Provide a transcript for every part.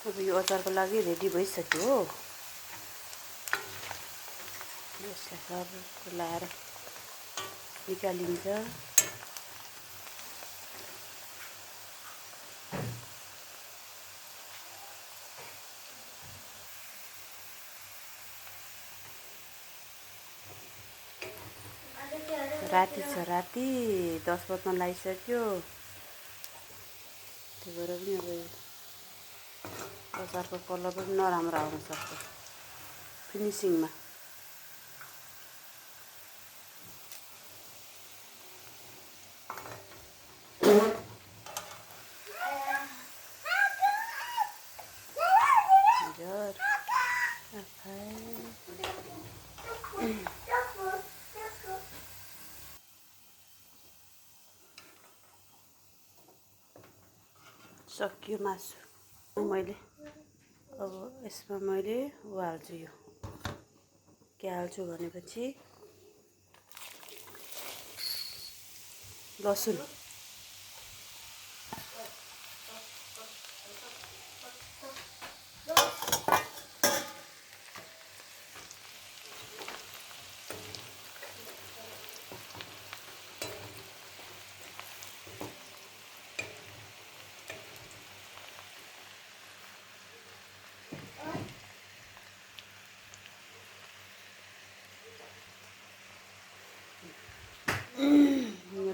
अब यो अचारको लागि रेडी भइसक्यो हो। यसलाई सब लाएर निकालिन्छ। राति छ, राति 10 बज्न लागिसक्यो। त्यही भएर पनि अब अचारको कलर पनि नराम्रो आउन सक्छ फिनिसिङमा। सक्यो मासु। मैले अब यसमा मैले हाल्छु, यो के हाल्छु भनेपछि लसुन,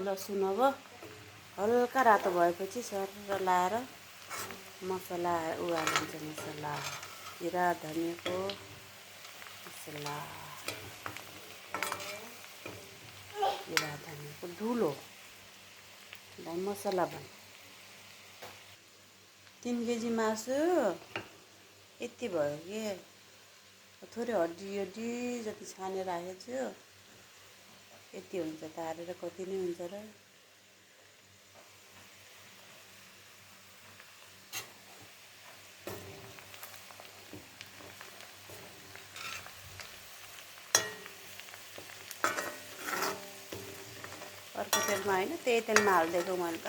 लसुन अब हल्का रातो भएपछि सर लाएर मसला हालिन्छ। मसला जिरा धनियाँको मसला, जिरा धनियाँको धुलो, मसला भयो। 3 केजी मासु यति भयो कि थोरै हड्डी जति छानेर राखेको छु। यति हुन्छ त हालेर कति नै हुन्छ र। अर्को तेलमा होइन, त्यही तेलमा हालिदिएको मैले त।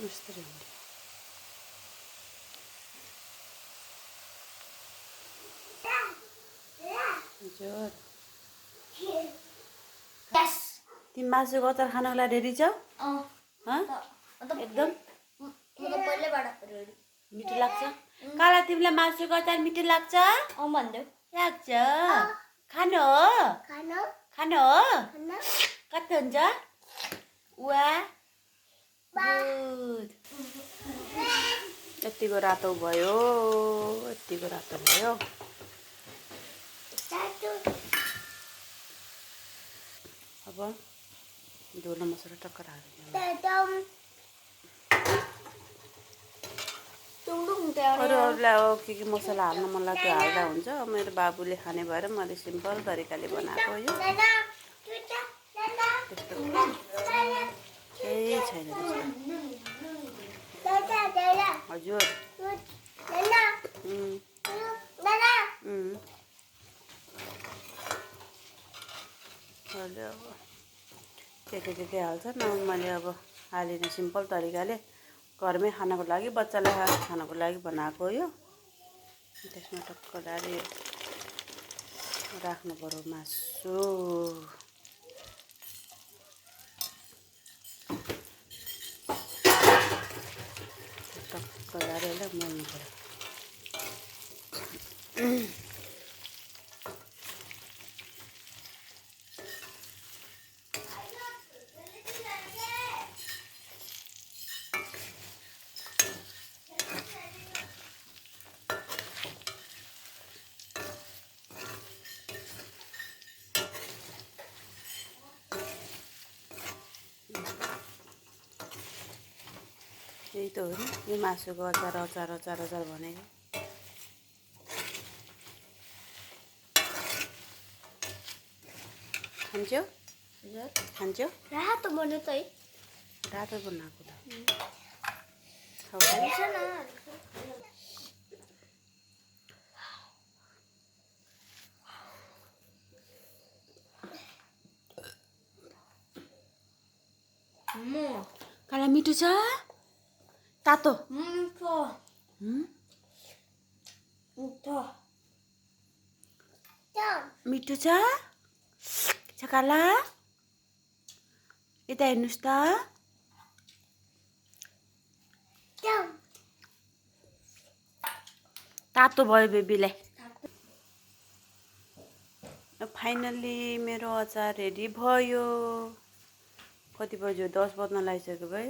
मस्त हुन्छ। तिमी मासुको अचार खानको लागि रेडी छौ? एकदम मिठो लाग्छ। काला, तिमीलाई मासुको अचार मिठो लाग्छ? लाग्छ। खानु हो? खानु हो? कति हुन्छ? वा यतिको रातो भयो, यतिको रातो भयो। अब धुलो मसला टक्कर हाल्दिनु। अरूलाई के मसला हाल्न मन लाग्यो हाल्दा हुन्छ। मेरो बाबुले खाने भएर मैले सिम्पल तरिकाले बनाएको यो। त्यस्तो केही छैन त्यस्तो। हजुर अब के हाल्छन्। अब मैले अब हालिदिने सिम्पल तरिकाले घरमै खानको लागि, बच्चालाई खानको लागि बनाएको यो। त्यसमा टक्क डाली राख्नु पर्यो मासु। टक्क डालेर मोल्नु पर्यो। यही त हो नि यो मासुको अचार अचार अचार अचार भनेको खान्छौ खान्छौ रातो बन्यो त है रातो बनाएको त खाऊ हुन्छ न काला मिठो छ तातो मिठो मिठो छ काला यता हेर्नुहोस् त तातो भयो बेबीलाई फाइनल्ली मेरो अचार रेडी भयो कति बज्यो 10 बज्न लागिसक्यो भाइ